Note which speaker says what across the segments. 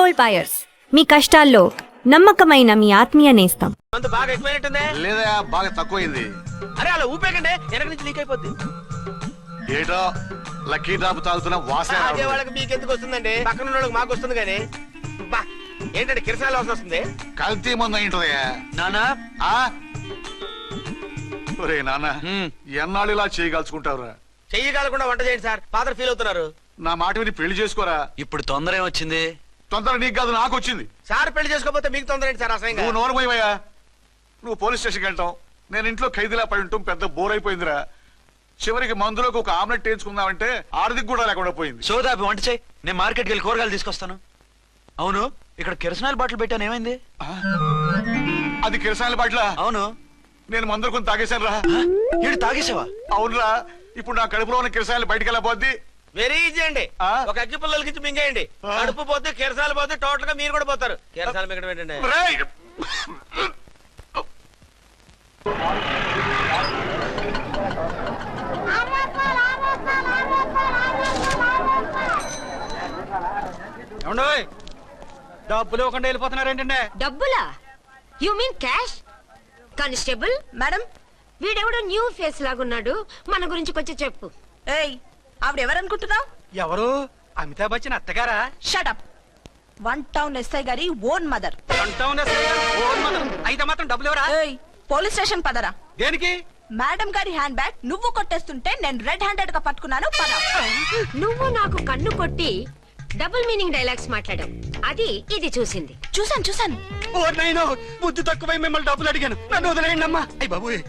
Speaker 1: Gold buyers, మీ కష్టాల్లో నమ్మకమైన మీ ఆత్మీయ నేస్తం.
Speaker 2: బాగా ఎక్కువైనట్టుందే.
Speaker 3: లేదా బాగా తక్కువైంది.
Speaker 2: అరే అలా ఊపేకండి, వెనక నుంచి లీక్ అయిపోద్ది.
Speaker 3: ఏటో లక్కీ డ్రాప్ తాగుతున్న వాసన
Speaker 2: అదే వాళ్ళకి మీకు ఎందుకు వస్తుందండి, పక్కన ఉన్న వాళ్ళకి మాకు వస్తుంది. కానీ బా ఏంటంటే కిరసాల వాసన వస్తుంది.
Speaker 3: కల్తీ మందు ఏంటోయా
Speaker 4: నానా?
Speaker 3: ఒరే నాన్న, ఎన్నాళ్ళు ఇలా చేయగలుచుకుంటావురా?
Speaker 2: చెయ్యగలకుండా వంట చేయండి సార్, ఫాదర్ ఫీల్ అవుతున్నారు.
Speaker 3: నా మాట విని పెళ్లి చేసుకోరా.
Speaker 4: ఇప్పుడు తొందర ఏమొచ్చింది?
Speaker 3: తొందర నీకు కాదు, నాకు వచ్చింది.
Speaker 2: సార్ పెళ్లి చేసుకోకపోతే మీకు తొందర ఏంటి సార్? అసహ్యంగా.
Speaker 3: నువ్వు నోరుమోయవయ్యా. నువ్వు పోలీస్ స్టేషన్కి వెళ్తావు, నేను ఇంట్లో ఖైదీలా పడి ఉంటాం. పెద్ద బోర్ అయిపోయిందిరా. చివరికి మందులోకి ఒక ఆమ్లెట్ వేయించుకుందామంటే ఆర్థిక కూడా లేకుండా పోయింది.
Speaker 4: సోదాపి వంట చేయి, నేను మార్కెట్కి వెళ్ళి కూరగాయలు తీసుకొస్తాను. అవును, ఇక్కడ కిరసనాయిల్ బాటిల్ పెట్టాను, ఏమైంది?
Speaker 3: అది కిరసాల బాట్ల.
Speaker 4: అవును,
Speaker 3: నేను మందులు కొని తాగేశాను రా.
Speaker 4: ఈడు తాగేసావా?
Speaker 3: అవునురా. ఇప్పుడు నా కడుపులో ఉన్న కిరసాయలు బయటకు వెళ్ళబోద్ది.
Speaker 2: వెరీ ఈజీ అండి. ఒక అగ్గి పుల్లలకి మింగేయండి, కడుపు పోతే కిరసాలు పోతే టోటల్ గా మీరు కూడా పోతారు. కిరసాలు మింగడం ఏంటండి?
Speaker 3: రేయ్!
Speaker 4: డబ్బులు ఇవ్వకుండా వెళ్ళిపోతున్నారు ఏంటంటే?
Speaker 5: డబ్బులా? You mean cash? Constable
Speaker 6: madam,
Speaker 5: వీడెవడో న్యూ ఫేస్ లాగున్నాడు, మన గురించి కొంచెం చెప్పు.
Speaker 6: ఏయ్ ఆవిడెవరనుకుంటున్నావు?
Speaker 4: ఎవరు? అమితాబ్ బచ్చన్ అత్తగారా?
Speaker 6: షటప్. 1 టౌన్ ఎస్ఐ గారి ఓన్ మదర్.
Speaker 4: అయితే మాత్రం డబ్బులు ఎవరా?
Speaker 6: ఏయ్ పోలీస్ స్టేషన్ పదరా.
Speaker 4: దేనికి?
Speaker 6: మేడం గారి హ్యాండ్ బ్యాగ్ నువ్వు కొట్టేస్తుంటే నేను రెడ్ హ్యాండెడ్ గా పట్టుకున్నాను. పద.
Speaker 5: నువ్వు నాకు కన్ను కొట్టి డబుల్ మీనింగ్ డైలాగ్స్ మాట్లాడావు, అది ఇది చూసింది.
Speaker 6: చూసాను.
Speaker 4: ఓ నైనో, బుద్ధి తక్కువై మిమ్మల్ని డబ్బులు అడిగాను, నన్ను వదిలేయండి అమ్మా. అయ్య బాబోయ్.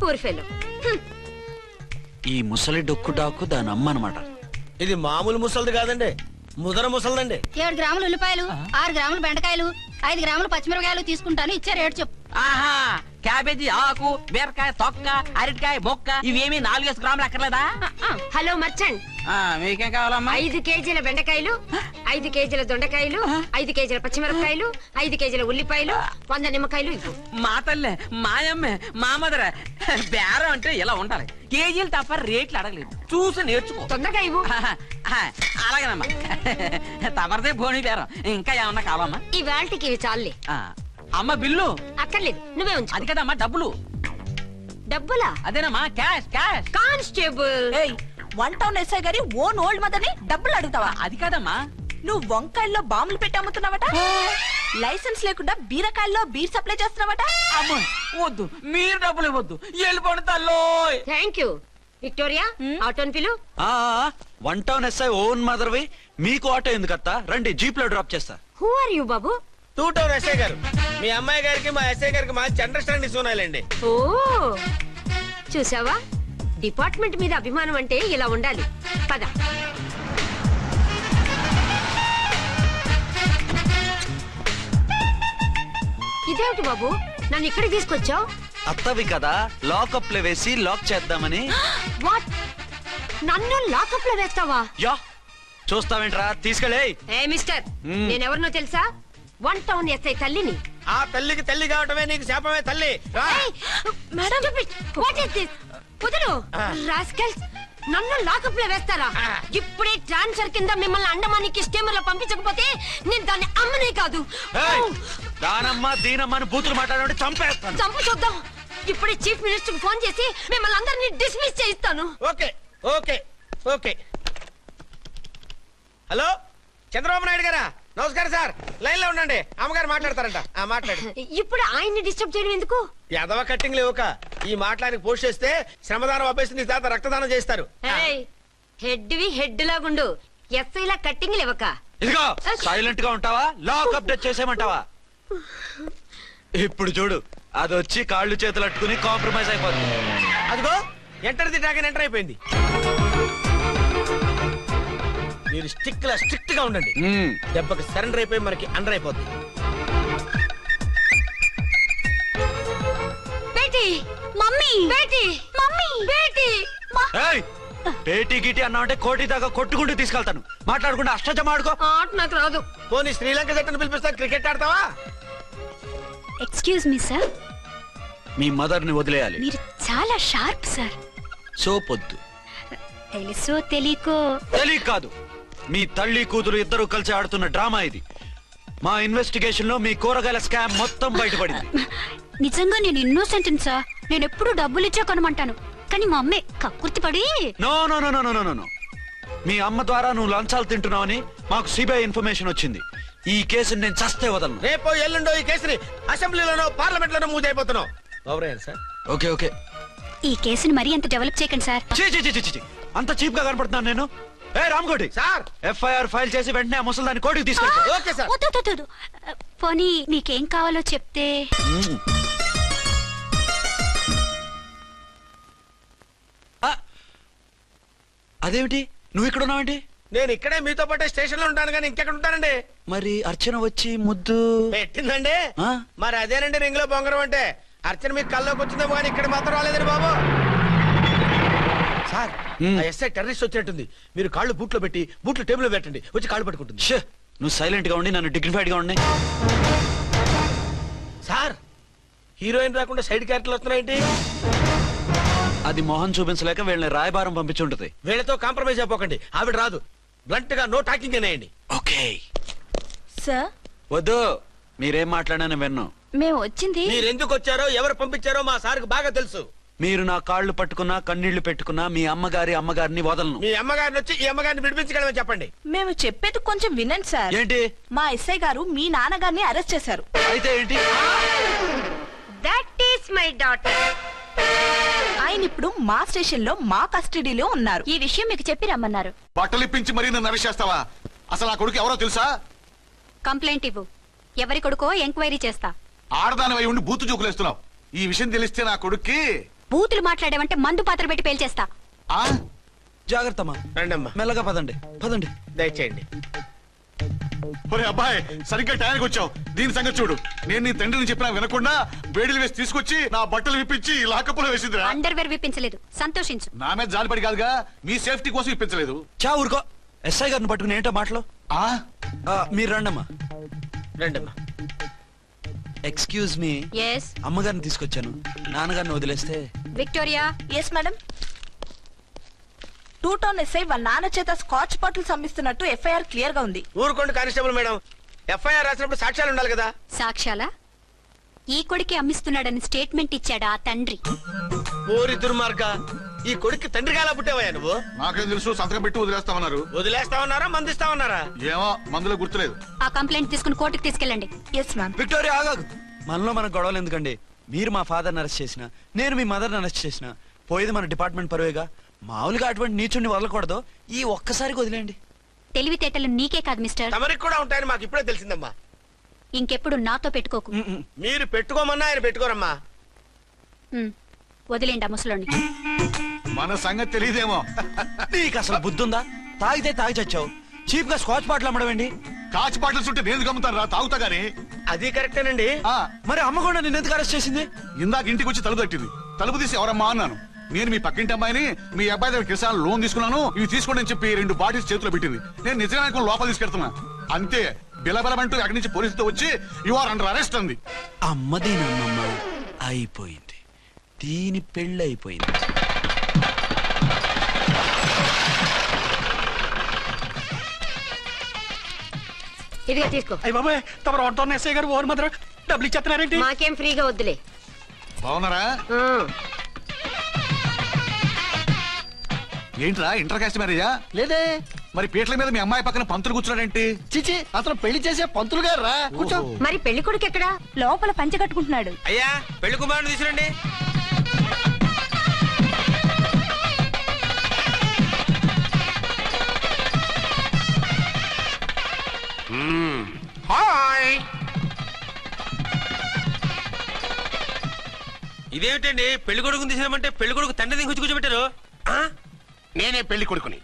Speaker 5: Poor fellow.
Speaker 4: ఈ ముసలి డొక్కు డాకు దాని అమ్మ అనమాట.
Speaker 2: ఇది మామూలు ముసలిది కాదండి, ముదర ముసలిదండి.
Speaker 7: 7 గ్రాములు ఉల్లిపాయలు, 6 గ్రాములు బెండకాయలు, 5 గ్రాములు పచ్చిమిరపకాయలు తీసుకుంటాను. ఇచ్చే రేటు చెప్పు.
Speaker 8: ఆహా, క్యాబేజీ ఆకు, బీరకాయ తొక్క, అరటికాయ బొక్క, ఇవేమి 4 గ్రాములు అక్కర్లేదా?
Speaker 5: హలో మర్చండ్,
Speaker 8: మీకేం కావాలమ్మా?
Speaker 5: 5 కేజీల బెండకాయలు, 5 కేజీల దొండకాయలు, 5 కేజీల పచ్చిమిరపకాయలు, 5 కేజీల ఉల్లిపాయలు, 100 నిమ్మకాయలు ఇవ్వు.
Speaker 8: మా తల్లే, మాయమ్మే, మా మదర బేరం అంటే ఇలా ఉండాలి. కేజీలు తప్ప రేట్లు అడగలేదు, చూసి నేర్చుకో.
Speaker 5: తొందరగా ఇవ్వు.
Speaker 8: అలాగేనమ్మా. తమరిదే భోని బేరం. ఇంకా ఏమన్నా కావాలమ్మా?
Speaker 5: ఈ వేల్టికి ఇవి చాలులే.
Speaker 8: అమ్మ బిల్లు
Speaker 5: అక్కర్లేదు, నువ్వే ఉంచు.
Speaker 8: అది కదమ్మా డబ్బులు.
Speaker 5: డబ్బులా?
Speaker 8: అదేనమ్మా క్యాష్.
Speaker 5: కానిస్టేబుల్,
Speaker 6: ఏయ్ 1 టౌన్ ఎస్ఐ గారి ఓన్ ఓల్డ్ మదర్ ని డబ్బులు అడుగుతావా?
Speaker 8: అది కాదమ్మా.
Speaker 6: నువ్వు వంకాయల్లో బాంబులు పెట్టి అమ్ముతున్నావట, లైసెన్స్ లేకుండా బీరకాయల్లో బీర్ సప్లై చేస్తున్నావట.
Speaker 8: అమ్మో వద్దు, మీరు డబ్బులు ఇవ్వద్దు, వెళ్ళిపోండి తల్లో.
Speaker 5: Thank you. విక్టోరియా, ఆటోన్ పిలు.
Speaker 4: 1 టౌన్ ఎస్ఐ ఓన్ మదర్వి, మీకు ఆటో ఎందుకత్తా? రండి, జీప్ లో డ్రాప్ చేస్తా.
Speaker 5: హూ ఆర్ యూ బాబు?
Speaker 2: 2 టౌన్ ఎస్ఐ గారు, మీ అమ్మాయి గారికి మా ఎస్ఐ గారికి మంచి అండర్స్టాండింగ్ ఉన్నాయండి.
Speaker 5: ఓ చూసావా, డిపార్ట్మెంట్ మీద అభిమానం అంటే ఇలా ఉండాలి. పద. ఇదేమిటి బాబు, నన్ను ఇక్కడికి తీసుకొచ్చావు?
Speaker 4: అత్తవి కదా, లాకప్ లో వేసి లాక్ చేద్దామని.
Speaker 5: వాట్? నన్ను లాకప్ లో వేస్తావా?
Speaker 4: యా, చూస్తావేంట్రా, తీసుకెళ్ళే.
Speaker 5: ఏ మిస్టర్, నేనెవరినో తెలుసా? 1 టౌన్ ఎస్ఐ తల్లిని.
Speaker 2: ఆ తల్లికి తల్లి కావటమే నీకు శాపమే తల్లి. రా.
Speaker 5: What is this? కుదురు రాస్కల్స్, నన్ను లాకప్ లో వేస్తారా? ఇప్పుడే ట్రాన్స్ఫర్ కింద మిమ్మల్ని అండమానికి స్టీమర్ లో పంపించకపోతే నేను దాన్ని అమ్మనే కాదు,
Speaker 4: దానమ్మ దీనమ్మ అని బూతులు మాట్లాడే చంపేస్తాను.
Speaker 5: చంపు చూద్దాం. ఇప్పుడే చీఫ్ మినిస్టర్ ఫోన్ చేసి మిమ్మల్ని అందరినీ డిస్మిస్ చేయిస్తాను.
Speaker 2: Okay okay okay. Hello Chandrababu Naidu గారా? నమస్కారం సార్, లైన్ లో ఉండండి, అమ్మగారు మాట్లాడతారంట. మాట్లాడు.
Speaker 5: ఇప్పుడు ఆయన్ని డిస్టర్బ్ చేయడం ఎందుకు?
Speaker 2: ఎదవ కట్టింగ్ లేవుక ఈ మాట్లాడికి పోస్ట్ చేస్తే శ్రమదానం అభ్యసి నీ తాత రక్తదానం చేస్తారు.
Speaker 5: హెడ్వి హెడ్ లాగుండు, ఎస్ఐ లా కట్టింగ్ లేవక.
Speaker 4: ఇదిగో సైలెంట్ గా ఉంటావా, లాక్ అప్డేట్ చేసేయమంటావా? ఇప్పుడు చూడు, అది వచ్చి కాళ్ళు చేతులు అట్టుకుని కాంప్రమైజ్ అయిపోతుంది.
Speaker 2: అదిగో ఎంటర్ ది డ్రాగన్ ఎంటర్ అయిపోయింది. మీరు స్ట్రిక్ట్ గా ఉండండి, దెబ్బకి సరెండర్ అయిపోయి మనకి అండర్ అయిపోద్ది.
Speaker 5: బేటీ, మమ్మీ, బేటీ, మమ్మీ, బేటీ.
Speaker 4: పేటీ గిటి అన్నావంటే కోటి దాకా కొట్టుకుంటూ తీసుకెళ్తాను. మాట్లాడకుండా అష్టజమ ఆడుకో.
Speaker 5: ఆట నాకు రాదు.
Speaker 2: పోనీ శ్రీలంక జట్టును పిలిపిస్తా, క్రికెట్ ఆడతావా?
Speaker 7: ఎక్స్క్యూజ్ మీ సార్,
Speaker 4: మీ మదర్ ని వదిలేయాలి.
Speaker 7: మీరు చాలా షార్ప్ సార్.
Speaker 4: సోపొద్దు.
Speaker 7: తెలుసో తెలియకో.
Speaker 4: తెలియ కాదు, మీ తల్లి కూతురు ఇద్దరు కలిసి ఆడుతున్న డ్రామా ఇది. మా ఇన్వెస్టిగేషన్ లో మీ కూరగాయల స్కామ్ మొత్తం బయటపడింది.
Speaker 7: నిజంగా నేను ఇన్నోసెంట్ సార్. నేను ఎప్పుడు డబ్బులు ఇచ్చా కొనమంటాను, కానీ మా అమ్మే కక్కుర్తి పడి.
Speaker 4: No no no no no no no. మీ అమ్మ ద్వారా నువ్వు లంచాలు తింటున్నావని మాకు సిబిఐ ఇన్ఫర్మేషన్ వచ్చింది. ఈ కేసుని నేను చస్తే వదలను.
Speaker 2: రేపో ఎల్లుండో ఈ కేసుని అసెంబ్లీలోనో పార్లమెంట్ లోనో మూవ్ అయిపోతున్నావు. Sir
Speaker 4: okay okay.
Speaker 7: ఈ కేసుని మరీ అంత డెవలప్ చేయకండి సార్.
Speaker 4: చీ చీ చీ చీ చీ. అంత చీప్ గా కనపడుతున్నాను నేను? ఏ రామ్కోటి
Speaker 2: సార్,
Speaker 4: ఎఫ్ఐఆర్ ఫైల్ చేసి వెంటనే ఆ ముసలి దాన్ని కోర్టుకి తీసుకెళ్ళి.
Speaker 2: Okay sir.
Speaker 7: వద్దు, వద్దు, వద్దు. పోనీ మీకేం కావాలో చెప్తే.
Speaker 4: అదేమిటి నువ్వు ఇక్కడ ఉన్నావేంటి?
Speaker 2: నేను ఇక్కడే మీతో పాటే స్టేషన్ లో ఉంటాను కానీ ఇంకెక్కడ ఉంటానండి?
Speaker 4: మరి అర్చన వచ్చి ముద్దు
Speaker 2: పెట్టిందండి.
Speaker 4: ఆ?
Speaker 2: మరి అదేనండి రింగ్ లో బొంగరం అంటే. అర్చన మీకు కల్లోకి వచ్చిందేమో కానీ ఇక్కడ మాత్రం రాలేదండి బాబు. సార్, ఆ ఎస్ఐ టెర్రరిస్ట్ వచ్చినట్టుంది. మీరు కాళ్ళు బూట్లో పెట్టి బూట్లు టేబుల్ లో పెట్టండి, వచ్చి కాళ్ళు పట్టుకుంటుంది.
Speaker 4: షే, నువ్వు సైలెంట్ గా ఉండి నన్ను డిగ్నిఫైడ్ గా ఉండి.
Speaker 2: సార్, హీరోయిన్ రాకుండా సైడ్ క్యారెక్టర్లు వస్తున్నాయేంటి?
Speaker 4: అది మొహం చూపించలేక వీళ్ళని రాయబారం పంపించుంటది.
Speaker 2: వీళ్ళతో కాంప్రమైజ్ అయిపోకండి, ఆవిడ రాదు. బ్లంట్ గా నో టాకింగ్ అనేయండి.
Speaker 4: ఓకే.
Speaker 6: సార్,
Speaker 4: వద్దు, మీరేం మాట్లాడానని విన్నాం.
Speaker 6: మేము వచ్చింది.
Speaker 2: మీరు ఎందుకు వచ్చారో ఎవరు పంపించారో మా సార్కి బాగా తెలుసు.
Speaker 4: మీరు నా కాళ్ళు పట్టుకున్నా కన్నీళ్లు పెట్టుకున్నా మీ అమ్మగారిని వదలను.
Speaker 2: మీ అమ్మగారిని వచ్చి ఈ అమ్మగారిని విడిపించగలమని చెప్పండి.
Speaker 6: మేము చెప్పేది కొంచెం వినండి సార్.
Speaker 4: ఏంటి?
Speaker 6: మా ఎస్ఐ గారు మీ నాన్నగారిని అరెస్ట్ చేశారు.
Speaker 4: అయితే ఏంటి?
Speaker 5: That is my daughter.
Speaker 6: ఆయన ఇప్పుడు మా స్టేషన్ లో మా కస్టడీలో ఉన్నారు.
Speaker 7: ఈ విషయం మీకు చెప్పి రమ్మన్నారు.
Speaker 3: బట్టలు ఇప్పించి మరీ నన్ను అరెస్ట్ చేస్తావా? అసలు ఆ కొడుకు ఎవరో తెలుసా?
Speaker 7: కంప్లైంట్ ఇవ్వు. ఎవరి కొడుకో ఎంక్వైరీ చేస్తా.
Speaker 3: ఆడదానివై ఉండి బూతు చూకులేస్తున్నావు. ఈ విషయం తెలిస్తే నా కొడుక్కి
Speaker 7: బూతులు మాట్లాడేవంటే మందు పాత్ర పెట్టి పేల్చేస్తా.
Speaker 3: ఆ
Speaker 4: జాగ్రత్తమ్మా,
Speaker 2: రండమ్మా,
Speaker 4: మెల్లగా పదండి పదండి.
Speaker 2: దయచేయండి.
Speaker 3: ఒరే అబ్బాయి, సరిగ్గా టైంకి వచ్చావు. దీని సంగతి చూడు. నేను నీ తండ్రిని చెప్పినా వినకుండా వేడిలు వేసి తీసుకొచ్చి నా బట్టలు విప్పించి లాకప్పులో వేసిందిరా.
Speaker 7: అండర్వేర్ విప్పించలేదు, సంతోషించు.
Speaker 3: నా మీద జాలిపడి కాదుగా, మీ సేఫ్టీ కోసం ఇప్పించలేదు.
Speaker 4: చా ఊరుకో. ఎస్ఐ గారిని పట్టుకుని ఏంటో మాటలు.
Speaker 3: ఆ
Speaker 4: మీరు రండమ్మా.
Speaker 2: రండమ్మా.
Speaker 4: Excuse me.
Speaker 7: ఎస్
Speaker 4: అమ్మగారిని తీసుకొచ్చాను. నాన్నగారిని వదిలేస్తే.
Speaker 7: Victoria.
Speaker 6: Yes madam. 2 town SI వాళ్ళ నాన్న చేత స్కాచ్ బాటిల్స్ అమ్మిస్తున్నట్టు ఎఫ్ఐఆర్ క్లియర్ గా ఉంది.
Speaker 2: ఊరుకోండి కానిస్టేబుల్ మేడం. ఎఫ్ఐఆర్ రాసినప్పుడు సాక్ష్యాలు ఉండాలి కదా.
Speaker 7: సాక్ష్యాలా? ఈ కొడుకే అమ్మిస్తున్నాడని స్టేట్మెంట్ ఇచ్చాడా ఆ తండ్రి?
Speaker 2: ఓరి దుర్మార్గ, ఈ కొడుక్కి తండ్రిగా ఎలా పుట్టావయ్యా నువ్వు?
Speaker 3: నాకేం తెలుసు, సంతకం పెట్టి వదిలేస్తామన్నారు.
Speaker 2: వదిలేస్తామన్నారా మందిస్తామన్నారా?
Speaker 3: ఏమో, మందులో గుర్తులేదు.
Speaker 7: ఆ కంప్లైంట్ తీసుకుని కోర్టుకు తీసుకెళ్ళండి.
Speaker 6: Yes ma'am.
Speaker 4: విక్టోరియా ఆగాగు. మనలో మన గొడవలు ఎందుకండి? మీరు మా ఫాదర్ని అరెస్ట్ చేసిన, నేను మీ మదర్ని అరెస్ట్ చేసిన, పోయేది మన డిపార్ట్మెంట్ పరువేగా. మామూలుగా అటువంటి నీచుడిని వదలకూడదు. ఈ ఒక్కసారికి వదిలేండి.
Speaker 7: తెలివితేటలు నీకే కాదు మిస్టర్,
Speaker 2: తమరికి కూడా ఉంటాయని మాకు ఇప్పుడే తెలిసిందమ్మా.
Speaker 7: ఇంకెప్పుడు నాతో పెట్టుకోకు.
Speaker 2: మీరు పెట్టుకోమన్నా ఆయన పెట్టుకోరమ్మా.
Speaker 7: వదిలేండి ఆ ముసలోని.
Speaker 3: మన సంగతి తెలియదేమో.
Speaker 4: నీకు అసలు బుద్ధుందా? తాగితే తాగి చచ్చావు. చీప్ గా స్కాచ్ బాటిల్ అమ్మడమేంటి?
Speaker 3: కాచి పాటలు చుట్టూ నేను గమ్ముతాను రా, తాగుతా గానీ.
Speaker 2: అది కరెక్టేనండి.
Speaker 4: మరి అమ్మ కూడా నిన్ను ఎందుకు అరెస్ట్ చేసింది?
Speaker 3: ఇందాక ఇంటికి వచ్చి తలుపు తట్టింది. తలుపు తీసి ఎవరమ్మా అన్నాను. నేను మీ పక్కింటి అమ్మాయిని, మీ అబ్బాయి దగ్గర కిసాన్ లోన్ తీసుకున్నాను, ఇవి తీసుకోండి అని చెప్పి 2 బాటిల్స్ చేతిలో పెట్టింది. నేను నిజంగా లోపల తీసుకెళ్తున్నా. అంతే, బిలబలమంటూ అక్కడి నుంచి పోలీసుతో వచ్చి యు ఆర్ అండర్ అరెస్ట్ అంది.
Speaker 4: అమ్మదీనమ్మమ్మ అయిపోయింది. దీని పెళ్ళి అయిపోయింది.
Speaker 5: ఇదిగా తీసుకో.
Speaker 8: అయ్య బాబాయ్, తమరు వంట ఎస్ఐ గారు ఓన్ మాత్రం డబ్బులు ఇచ్చేస్తున్నారేంటి?
Speaker 5: మాకేం ఫ్రీగా వద్దులే.
Speaker 3: బాగున్నారా? ఏంట్రా ఇంటర్ కాస్ట్ మ్యారేజా?
Speaker 9: లేదే.
Speaker 3: మరి పీటల మీద మీ అమ్మాయి పక్కన పంతులు కూర్చున్నాడేంటి?
Speaker 9: చిచి, అతను పెళ్లి చేసే పంతులు గారు రా. కూర్చో.
Speaker 5: మరి పెళ్లి కొడుకు ఎక్కడా?
Speaker 6: లోపల పంచె కట్టుకుంటున్నాడు.
Speaker 2: అయ్యా, పెళ్లి కుమారుని తీసుకురండి. హాయ్. ఇదేమిటండి, పెళ్లి కొడుకుని తీసినామంటే పెళ్లి కొడుకు తండ్రి దిగి కూర్చోబెట్టారు.
Speaker 10: నేనే పెళ్లి కొడుకుని.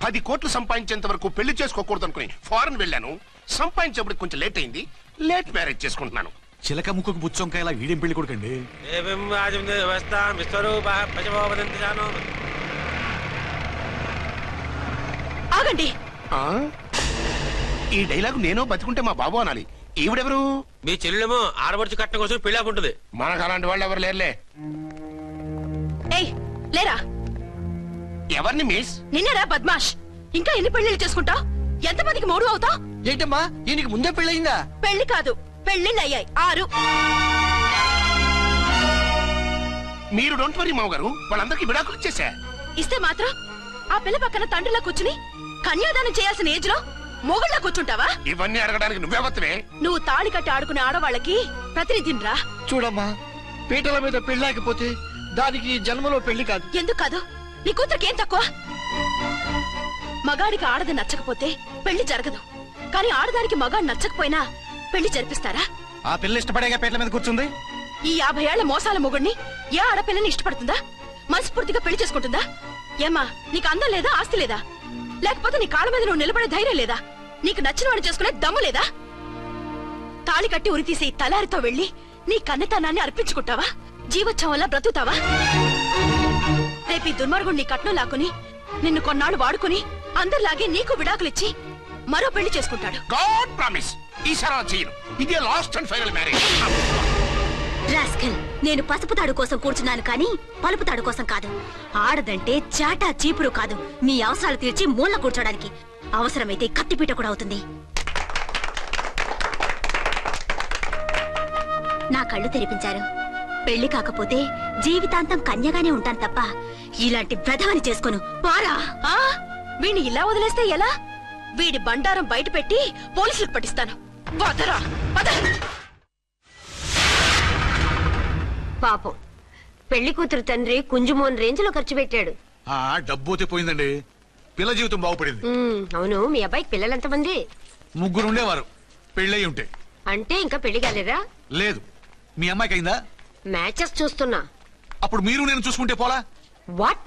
Speaker 10: 10 కోట్లు సంపాదించేంత వరకు పెళ్లి చేసుకోకూడదు అనుకుని ఫారెన్ వెళ్ళాను. సంపాదించేప్పుడు కొంచెం లేట్ అయింది. లేట్ మ్యారేజ్ చేసుకుంటున్నాను.
Speaker 3: చిలక ముక్కుకు బుచ్చొంకాయలా వీడేం పెళ్లి కొడుకండి?
Speaker 6: ఆగండి.
Speaker 10: ఈ డైలాగ్ నేను బతుకుంటే మా బాబు అనాలి. ఈవిడెవరు?
Speaker 2: మీ చెల్లెమో ఆడబడుచు కట్టడం కోసం పెళ్లి ఆపుంటుంది.
Speaker 10: మనకు అలాంటి వాళ్ళు ఎవరు లేరులే.
Speaker 6: ఏయ్, లేరా.
Speaker 10: ఎవరిని మిస్?
Speaker 6: నిన్నరా బద్మాష్. ఇంకా ఎన్ని పెళ్లిళ్ళు చేసుకుంటావు? ఎంతమందికి మూడు అవుతావు?
Speaker 9: ఏంటమ్మా ఈయనకి ముందే పెళ్ళయిందా?
Speaker 6: పెళ్లి కాదు, పెళ్లిళ్ళు అయ్యాయి 6.
Speaker 10: మీరు డోంట్ వరీ మామగారు, వాళ్ళందరికీ విడాకులు ఇచ్చేసా.
Speaker 6: ఇస్తే మాత్రం ఆ పిల్ల పక్కన తండ్రిలా కూర్చుని కన్యాదానం చేయాల్సిన ఏజ్ లో మొగుళ్ళ కూర్చుంటావా?
Speaker 10: ఇవన్నీ అడగడానికి నువ్వెవత్తవే?
Speaker 6: నువ్వు తాళి కట్టి ఆడుకునే ఆడవాళ్ళకి ప్రతినిధిరా.
Speaker 9: చూడమ్మా, పీటల మీద పెళ్ళాకపోతే దానికి ఈ జన్మలో పెళ్లి కాదు.
Speaker 6: ఎందుకు కాదు? నీ కూతురికేం తక్కువ? మగాడికి ఆడది నచ్చకపోతే పెళ్లి జరగదు, కానీ ఆడదానికి మగాడు నచ్చకపోయినా పెళ్లి జరిపిస్తారా?
Speaker 9: ఆ పిల్ల ఇష్టపడేగా పీటల మీద కూర్చుంది.
Speaker 6: ఈ 50 ఏళ్ల మోసాల మొగుడిని ఏ ఆడపిల్లని ఇష్టపడుతుందా? మనస్ఫూర్తిగా పెళ్లి చేసుకుంటుందా? ఏమ్మా, నీకు అందం లేదా, ఆస్తి లేదా? లేకపోతే నీ కాళ్ళ మీద నువ్వు నిలబడే ధైర్యం లేదా? నీకు నచ్చిన వాడిని చేసుకునే దమ్ము లేదా? తాళి కట్టి ఉరితీసే ఈ తలారితో వెళ్లి నీ కన్నెతనాన్ని అర్పించుకుంటావా? జీవోత్సవంలా బ్రతుకుతావా? రేపు ఈ దుర్మార్గుడు నీ కట్నం లాక్కుని నిన్ను కొన్నాళ్ళు వాడుకుని అందరిలాగే నీకు విడాకులిచ్చి మరో పెళ్లి చేసుకుంటాడు.
Speaker 10: గాడ్ ప్రామిస్, ఈసారి అలా చేయను. ఇదే last and final marriage.
Speaker 7: Rascal, నేను పసుపు తాడు కోసం కూర్చున్నాను కానీ పలుపు తాడు కోసం కాదు. ఆడదంటే చాటా చీపురు కాదు, నీ అవసరాలు తీర్చి మూల కూర్చోడానికి. అవసరమైతే కత్తిపీట కూడా అవుతుంది. నా కళ్ళు తెరిపించారు. పెళ్లి కాకపోతే జీవితాంతం కన్యగానే ఉంటాను తప్ప ఇలాంటి బ్రధవని చేసుకోను. పారా!
Speaker 6: వీణ్ణి ఇలా వదిలేస్తే ఎలా? వీడి బండారం బయట పెట్టి పోలీసులకు పట్టిస్తాను. వదరా, వద.
Speaker 5: పాపం పెళ్లి కూతురు తండ్రి కుంజుమోన్ రేంజ్ లో ఖర్చు పెట్టాడు.
Speaker 3: డబ్బు అయితే పోయిందండి, పిల్ల జీవితం బాగుపడింది.
Speaker 5: అవును, మీ అబ్బాయికి పిల్లలెంతమంది?
Speaker 3: 3 ఉండేవారు, పెళ్ళయి ఉంటే.
Speaker 5: అంటే ఇంకా పెళ్లి కాలేదా?
Speaker 3: లేదు. మీ అమ్మాయికి అయిందా?
Speaker 5: మ్యాచెస్ చూస్తున్నా.
Speaker 3: అప్పుడు మీరు నేను చూసుకుంటే పోలా?
Speaker 5: వాట్?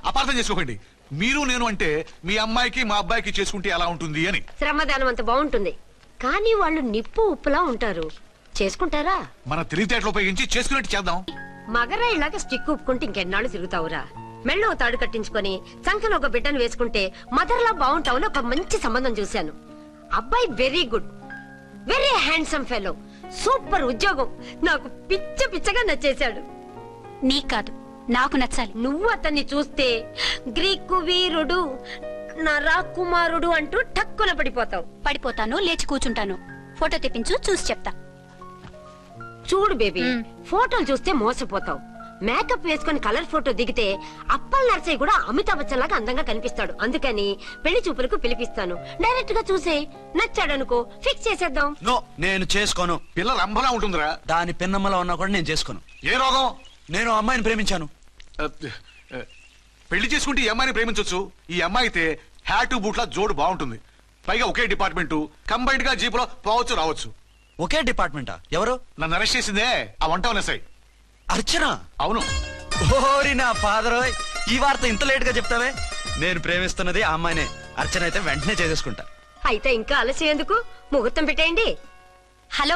Speaker 3: అపార్థం చేసుకోకండి. మీరు నేను అంటే మీ అమ్మాయికి మా అబ్బాయికి చేసుకుంటే ఎలా ఉంటుంది అని.
Speaker 5: శ్రమదానం అంత బాగుంటుంది, కానీ వాళ్ళు నిప్పు ఉప్పులా ఉంటారు. చేసుకుంటారా?
Speaker 3: మన తెలివితేటలు ఉపయోగించి చేసుకున్నట్టు చేద్దాం.
Speaker 5: మగరా ఇలాగ స్టిక్ ఉప్పుకుంటే ఇంకెన్నాళ్ళు తిరుగుతావురా? మెళ్ళో తాడు కట్టించుకొని చంకలో ఒక బిడ్డను వేసుకుంటే మదర్లా బాగుంటావుని ఒక మంచి సంబంధం చూశాను. అబ్బాయి very good, very handsome fellow, super ఉద్యోగం. నాకు పిచ్చగా నచ్చేశాడు.
Speaker 7: నీకు కాదు, నాకు నచ్చాలి.
Speaker 5: నువ్వు అతన్ని చూస్తే గ్రీకు వీరుడు, నా రాకుమారుడు అంటూ టక్కున పడిపోతావు.
Speaker 7: పడిపోతాను, లేచి కూర్చుంటాను. ఫోటో తెప్పించు, చూసి చెప్తా.
Speaker 5: చూడు బేబీ, ఫోటోలు చూస్తే మోసపోతావు. మేకప్ వేసుకుని కలర్ ఫోటో దిగితే అప్పల్ నర్సయ్య కూడా అమితాబ్ బచ్చన్ లాగా అందంగా కనిపిస్తాడు. అందుకని పెళ్లి చూపులకు పిలిపిస్తాను. డైరెక్ట్ గా చూసే నచ్చాడనుకో, ఫిక్స్ చేసేద్దాం.
Speaker 4: నో, నేను చేసుకోను.
Speaker 3: పిల్ల రంభలా ఉంటుందిరా.
Speaker 4: దాని పిన్నమ్మలా ఉన్నా కూడా నేను చేసుకోను.
Speaker 3: ఏ రోగం?
Speaker 4: నేను అమ్మాయిని ప్రేమించాను.
Speaker 3: పెళ్లి చేసుకుంటే ఈ అమ్మాయిని ప్రేమించొచ్చు. ఈ అమ్మాయి అయితే హ్యాటు బూట్ల జోడు బాగుంటుంది. పైగా ఒకే డిపార్ట్మెంట్, కంబైన్డ్ గా జీపులో పోవచ్చు రావచ్చు.
Speaker 4: ఒకే డిపార్ట్మెంటా? ఎవరు?
Speaker 3: నన్ను అరెస్ట్ చేసిందే ఆ వంట ఎస్ఐ.
Speaker 4: అర్చన?
Speaker 3: అవును.
Speaker 4: ఓరి నా ఫాదర్, ఈ వార్త ఇంత లేట్ గా చెప్తావే? నేను ప్రేమిస్తున్నది ఆ అమ్మాయినే. అర్చన అయితే వెంటనే చేసేసుకుంటా.
Speaker 5: అయితే ఇంకా ఆలస్యం ఎందుకు? ముహూర్తం పెట్టేయండి.
Speaker 7: హలో